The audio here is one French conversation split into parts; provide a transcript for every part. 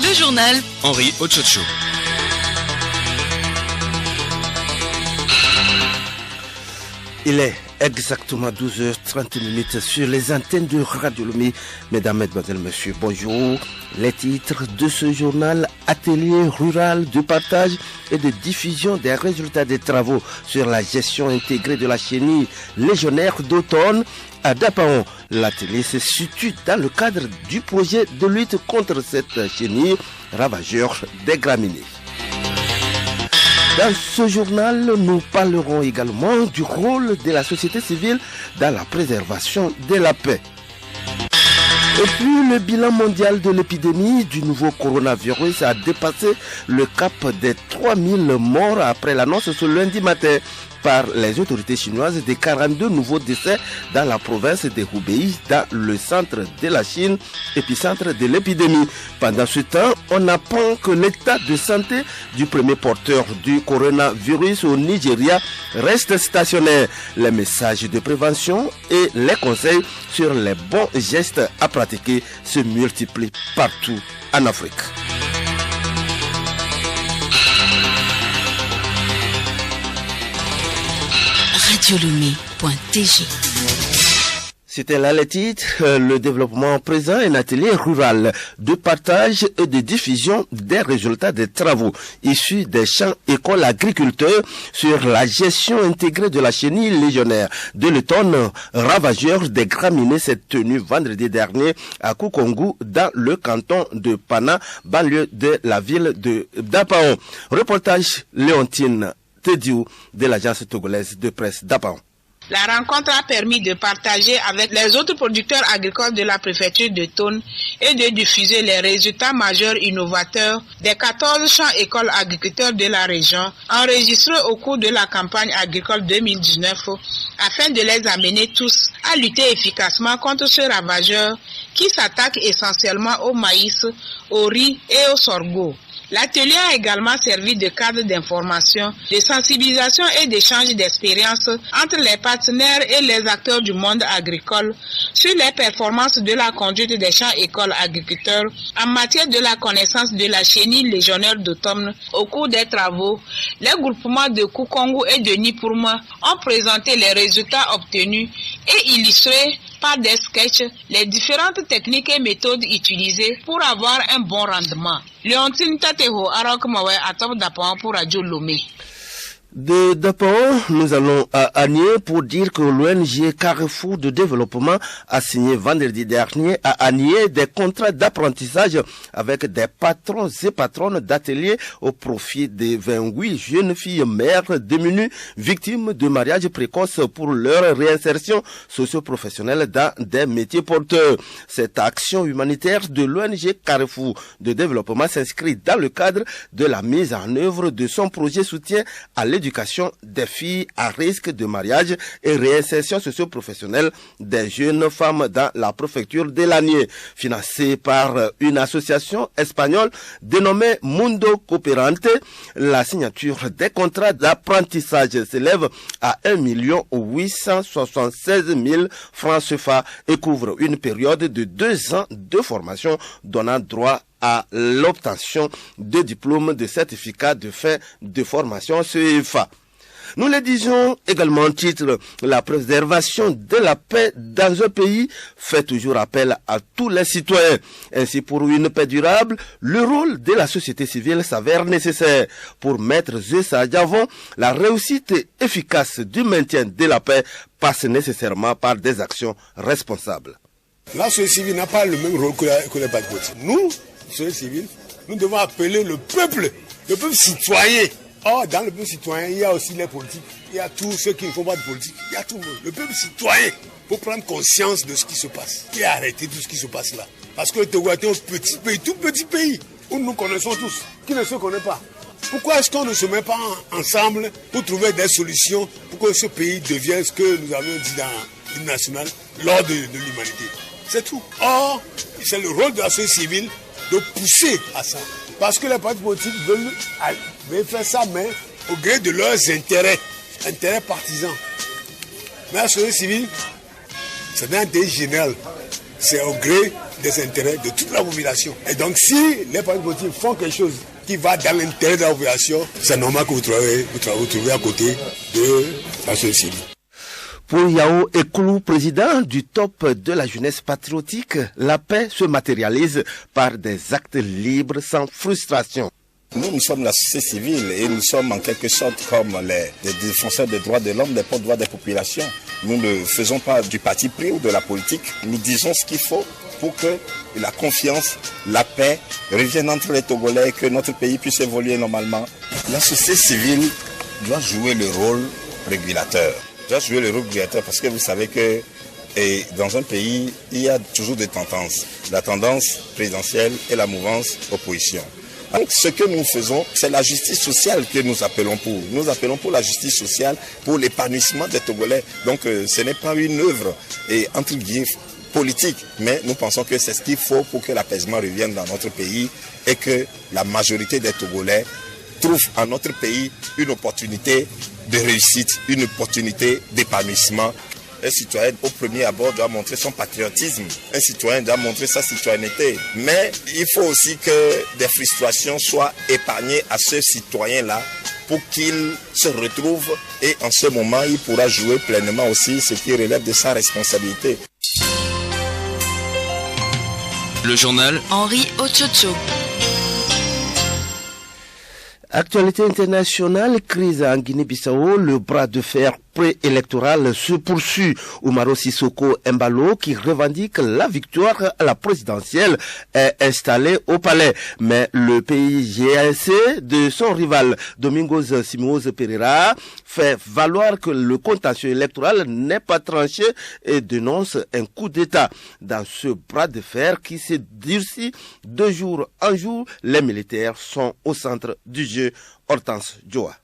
Le journal Henri Ochocho. Il est exactement 12h30 sur les antennes de Radio Lomé. Mesdames, Mesdemoiselles, Messieurs, bonjour. Les titres de ce journal: atelier rural de partage et de diffusion des résultats des travaux sur la gestion intégrée de la chenille légionnaire d'automne à Dapaon. L'atelier se situe dans le cadre du projet de lutte contre cette chenille ravageur des graminées. Dans ce journal, nous parlerons également du rôle de la société civile dans la préservation de la paix. Et puis, le bilan mondial de l'épidémie du nouveau coronavirus a dépassé le cap des 3000 morts après l'annonce ce lundi matin par les autorités chinoises des 42 nouveaux décès dans la province de Hubei, dans le centre de la Chine, épicentre de l'épidémie. Pendant ce temps, on apprend que l'état de santé du premier porteur du coronavirus au Nigeria reste stationnaire. Les messages de prévention et les conseils sur les bons gestes à pratiquer se multiplient partout en Afrique. radiolomé.tg. C'était là le titre, le développement présent, un atelier rural de partage et de diffusion des résultats des travaux issus des champs écoles agriculteurs sur la gestion intégrée de la chenille légionnaire de l'automne ravageur des graminées s'est tenue vendredi dernier à Koukongo dans le canton de Pana, banlieue de la ville de Dapaon. Reportage Léontine Tediou de l'agence togolaise de presse Dapaon. La rencontre a permis de partager avec les autres producteurs agricoles de la préfecture de Tone et de diffuser les résultats majeurs innovateurs des 14 champs écoles agriculteurs de la région enregistrés au cours de la campagne agricole 2019 afin de les amener tous à lutter efficacement contre ce ravageur qui s'attaque essentiellement au maïs, au riz et au sorgho. L'atelier a également servi de cadre d'information, de sensibilisation et d'échange d'expériences entre les partenaires et les acteurs du monde agricole sur les performances de la conduite des champs écoles agriculteurs en matière de la connaissance de la chenille légionnaire d'automne. Au cours des travaux, les groupements de Koukongo et de Nipurma ont présenté les résultats obtenus et illustré par des sketchs les différentes techniques et méthodes utilisées pour avoir un bon rendement. Léontine Tateho, Arokmawe, Atop Dapaon pour Radio Lomé. De Dapaon, nous allons à Anié pour dire que l'ONG Carrefour de développement a signé vendredi dernier à Anié des contrats d'apprentissage avec des patrons et patronnes d'ateliers au profit de 28 jeunes filles mères démunies victimes de mariage précoce pour leur réinsertion socio-professionnelle dans des métiers porteurs. Cette action humanitaire de l'ONG Carrefour de développement s'inscrit dans le cadre de la mise en œuvre de son projet soutien à l'éducation des filles à risque de mariage et réinsertion socio-professionnelle des jeunes femmes dans la préfecture de l'Anié, financée par une association espagnole dénommée Mundo Cooperante. La signature des contrats d'apprentissage s'élève à 1 876 000 francs CFA et couvre une période de 2 ans de formation donnant droit à l'obtention de diplômes de certificat de fin de formation CFA. Nous le disons également en titre, la préservation de la paix dans un pays fait toujours appel à tous les citoyens. Ainsi, pour une paix durable, le rôle de la société civile s'avère nécessaire. Pour Maître Zessa Diavon, la réussite efficace du maintien de la paix passe nécessairement par des actions responsables. La société civile n'a pas le même rôle que les partis politiques. Nous, société civile, nous devons appeler le peuple citoyen. Or, dans le peuple citoyen, il y a aussi les politiques, il y a tous ceux qui ne font pas de politique, il y a tout le monde. Le peuple citoyen, pour prendre conscience de ce qui se passe et arrêter tout ce qui se passe là. Parce que le Togo est un petit pays, tout petit pays, où nous connaissons tous, qui ne se connaît pas. Pourquoi est-ce qu'on ne se met pas ensemble pour trouver des solutions pour que ce pays devienne ce que nous avons dit dans l'hymne national, l'ordre de l'humanité? C'est tout. Or, c'est le rôle de la société civile de pousser à ça. Parce que les partis politiques veulent faire ça, mais au gré de leurs intérêts partisans. Mais la société civile, c'est un intérêt général. c'est au gré des intérêts de toute la population. Et donc si les partis politiques font quelque chose qui va dans l'intérêt de la population, c'est normal que vous trouvez à côté de la société civile. Pour Yao Eklou, président du top de la jeunesse patriotique, la paix se matérialise par des actes libres sans frustration. Nous sommes la société civile et nous sommes en quelque sorte comme les défenseurs des droits de l'homme, des porte-voix des populations. Nous ne faisons pas du parti pris ou de la politique. Nous disons ce qu'il faut pour que la confiance, la paix reviennent entre les Togolais et que notre pays puisse évoluer normalement. La société civile doit jouer le rôle régulateur. Doit jouer le rôle régulateur parce que vous savez que dans un pays, il y a toujours des tendances. La tendance présidentielle et la mouvance opposition. Donc ce que nous faisons, c'est la justice sociale que nous appelons pour. Nous appelons pour la justice sociale, pour l'épanouissement des Togolais. Donc ce n'est pas une œuvre entre guillemets politique, mais nous pensons que c'est ce qu'il faut pour que l'apaisement revienne dans notre pays et que la majorité des Togolais trouvent en notre pays une opportunité de réussite, une opportunité d'épanouissement. Un citoyen, au premier abord, doit montrer son patriotisme. Un citoyen doit montrer sa citoyenneté. Mais il faut aussi que des frustrations soient épargnées à ce citoyen-là pour qu'il se retrouve et en ce moment, il pourra jouer pleinement aussi ce qui relève de sa responsabilité. Le journal Henri Ochocho. Actualité internationale, crise en Guinée-Bissau, le bras de fer préélectoral se poursuit. Umaro Sissoko Embalo, qui revendique la victoire à la présidentielle, est installé au palais. Mais le PIGC de son rival, Domingos Simoes Pereira, fait valoir que le contentieux électoral n'est pas tranché et dénonce un coup d'État. Dans ce bras de fer qui se durcit de jour en jour, les militaires sont au centre du jeu. Hortense Joa.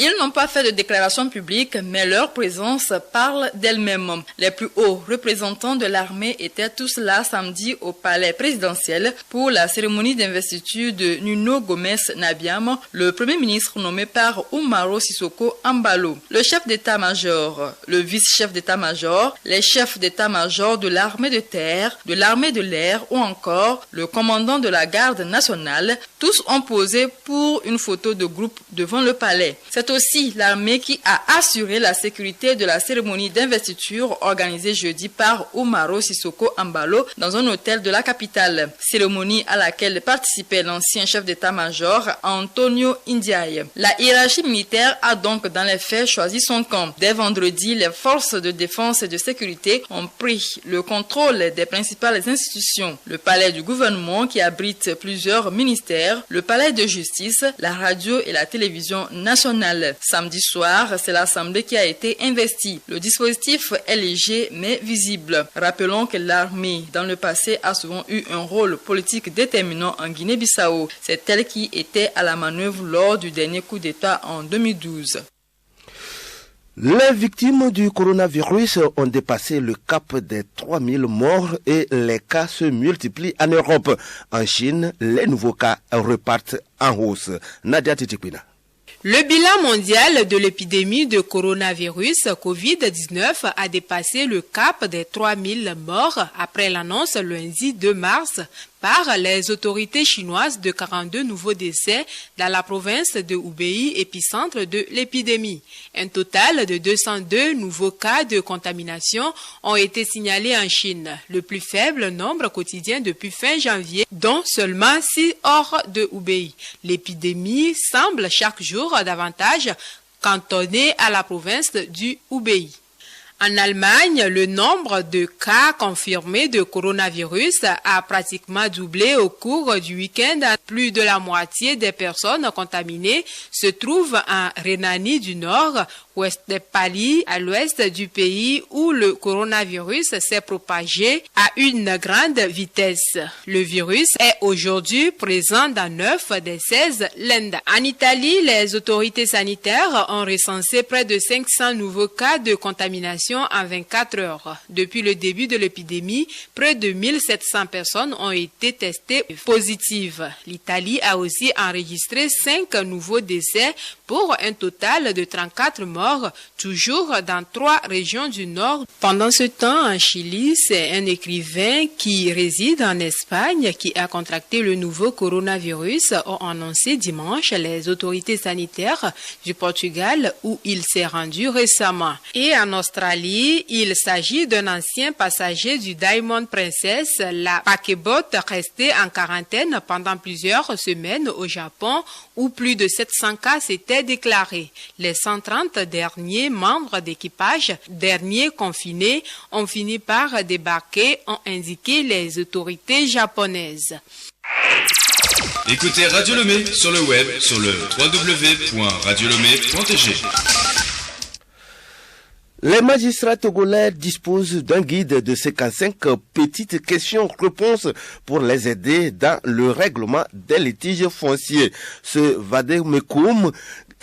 Ils n'ont pas fait de déclaration publique, mais leur présence parle d'elle-même. Les plus hauts représentants de l'armée étaient tous là samedi au palais présidentiel pour la cérémonie d'investiture de Nuno Gomes Nabiam, le premier ministre nommé par Umaro Sissoko Embalo. Le chef d'état-major, le vice-chef d'état-major, les chefs d'état-major de l'armée de terre, de l'armée de l'air ou encore le commandant de la garde nationale, tous ont posé pour une photo de groupe devant le palais. C'est aussi l'armée qui a assuré la sécurité de la cérémonie d'investiture organisée jeudi par Umaro Sissoko Embalo dans un hôtel de la capitale. Cérémonie à laquelle participait l'ancien chef d'état-major Antonio Ndiaye. La hiérarchie militaire a donc dans les faits choisi son camp. Dès vendredi, les forces de défense et de sécurité ont pris le contrôle des principales institutions. Le palais du gouvernement qui abrite plusieurs ministères, le palais de justice, la radio et la télévision nationale. Samedi soir, c'est l'Assemblée qui a été investie. Le dispositif est léger mais visible. Rappelons que l'armée, dans le passé, a souvent eu un rôle politique déterminant en Guinée-Bissau. C'est elle qui était à la manœuvre lors du dernier coup d'État en 2012. Les victimes du coronavirus ont dépassé le cap des 3000 morts et les cas se multiplient en Europe. En Chine, les nouveaux cas repartent en hausse. Nadia Titikwina. Le bilan mondial de l'épidémie de coronavirus Covid-19 a dépassé le cap des 3000 morts après l'annonce lundi 2 mars par les autorités chinoises de 42 nouveaux décès dans la province de Hubei, épicentre de l'épidémie. Un total de 202 nouveaux cas de contamination ont été signalés en Chine, le plus faible nombre quotidien depuis fin janvier, dont seulement 6 hors de Hubei. L'épidémie semble chaque jour davantage cantonnée à la province du Hubei. En Allemagne, le nombre de cas confirmés de coronavirus a pratiquement doublé au cours du week-end. Plus de la moitié des personnes contaminées se trouvent en Rhénanie du Nord, Westphalie, à l'ouest du pays où le coronavirus s'est propagé à une grande vitesse. Le virus est aujourd'hui présent dans 9 des 16 Länder. En Italie, les autorités sanitaires ont recensé près de 500 nouveaux cas de contamination en 24 heures. Depuis le début de l'épidémie, près de 1700 personnes ont été testées positives. L'Italie a aussi enregistré 5 nouveaux décès pour un total de 34 morts, toujours dans 3 régions du Nord. Pendant ce temps, en Chili, c'est un écrivain qui réside en Espagne qui a contracté le nouveau coronavirus, ont annoncé dimanche les autorités sanitaires du Portugal où il s'est rendu récemment. Et en Australie, il s'agit d'un ancien passager du Diamond Princess, la paquebot restée en quarantaine pendant plusieurs semaines au Japon où plus de 700 cas s'étaient déclarés. Les 130 derniers membres d'équipage, derniers confinés, ont fini par débarquer, ont indiqué les autorités japonaises. Écoutez Radio Lomé sur le web sur le www.radiolomé.tg. Les magistrats togolais disposent d'un guide de 55 petites questions-réponses pour les aider dans le règlement des litiges fonciers. Ce vademecum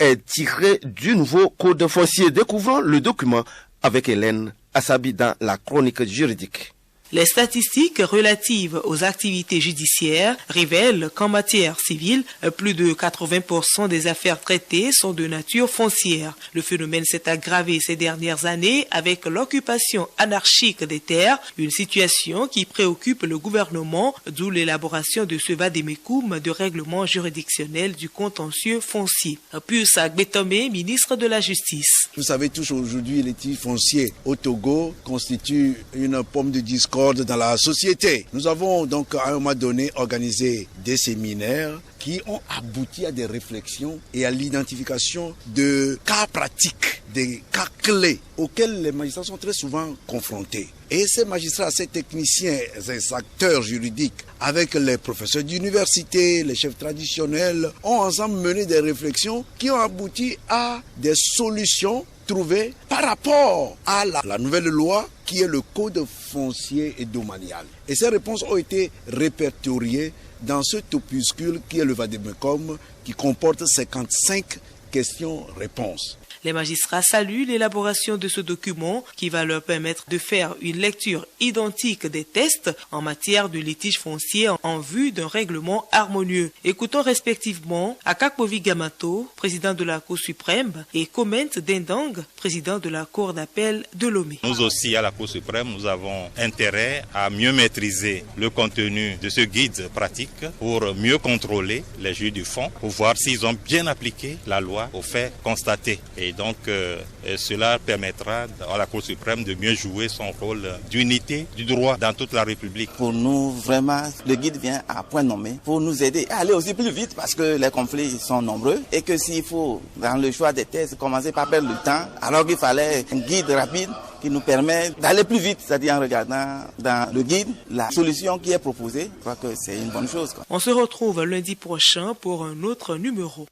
est tiré du nouveau code foncier. Découvrons le document avec Hélène Assabi dans la chronique juridique. Les statistiques relatives aux activités judiciaires révèlent qu'en matière civile, plus de 80% des affaires traitées sont de nature foncière. Le phénomène s'est aggravé ces dernières années avec l'occupation anarchique des terres, une situation qui préoccupe le gouvernement, d'où l'élaboration de ce vademecum de règlement juridictionnel du contentieux foncier. Pius Agbetomé, ministre de la Justice. Vous savez tous aujourd'hui, les litiges fonciers au Togo constituent une pomme de discorde dans la société. Nous avons donc à un moment donné organisé des séminaires qui ont abouti à des réflexions et à l'identification de cas pratiques, des cas clés auxquels les magistrats sont très souvent confrontés. Et ces magistrats, ces techniciens, ces acteurs juridiques, avec les professeurs d'université, les chefs traditionnels, ont ensemble mené des réflexions qui ont abouti à des solutions trouvées par rapport à la nouvelle loi qui est le code foncier et domanial. Et ces réponses ont été répertoriées dans ce opuscule qui est le vademecum qui comporte 55 questions-réponses. Les magistrats saluent l'élaboration de ce document qui va leur permettre de faire une lecture identique des tests en matière de litige foncier en vue d'un règlement harmonieux. Écoutons respectivement Akakpovi Gamato, président de la Cour suprême, et Comment Dendang, président de la Cour d'appel de Lomé. Nous aussi, à la Cour suprême, nous avons intérêt à mieux maîtriser le contenu de ce guide pratique pour mieux contrôler les juges du fond, pour voir s'ils ont bien appliqué la loi aux faits constatés. Et donc, cela permettra à la Cour suprême de mieux jouer son rôle d'unité du droit dans toute la République. Pour nous, vraiment, le guide vient à point nommé pour nous aider à aller aussi plus vite parce que les conflits sont nombreux et que s'il faut, dans le choix des thèses, commencer par perdre le temps, alors qu'il fallait un guide rapide qui nous permet d'aller plus vite, c'est-à-dire en regardant dans le guide la solution qui est proposée. Je crois que c'est une bonne chose. On se retrouve lundi prochain pour un autre numéro.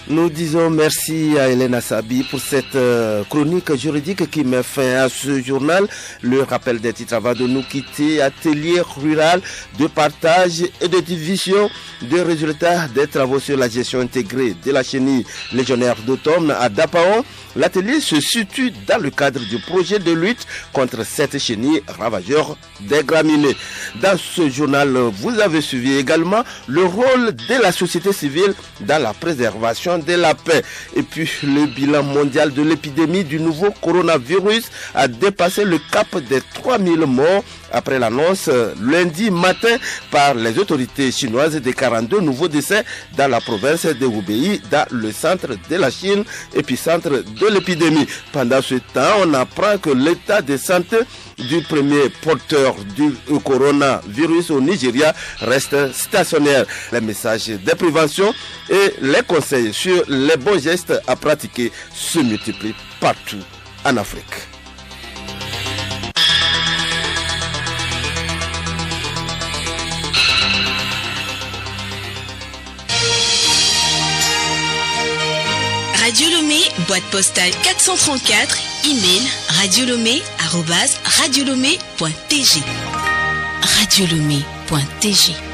Nous disons merci à Hélène Assabi pour cette chronique juridique qui met fin à ce journal. Le rappel des titres avant de nous quitter: atelier rural de partage et de division des résultats des travaux sur la gestion intégrée de la chenille légionnaire d'automne à Dapaon. L'atelier se situe dans le cadre du projet de lutte contre cette chenille ravageur des graminées. Dans ce journal, vous avez suivi également le rôle de la société civile dans la préservation de la paix. Et puis, le bilan mondial de l'épidémie du nouveau coronavirus a dépassé le cap des 3000 morts après l'annonce lundi matin par les autorités chinoises des 42 nouveaux décès dans la province de Hubei, dans le centre de la Chine, épicentre de l'épidémie. Pendant ce temps, on apprend que l'état de santé du premier porteur du coronavirus au Nigeria reste stationnaire. Les messages de prévention et les conseils sur les bons gestes à pratiquer se multiplient partout en Afrique. Radio Lomé, boîte postale 434, email radiolomé@radiolomé.tg. radiolomé.tg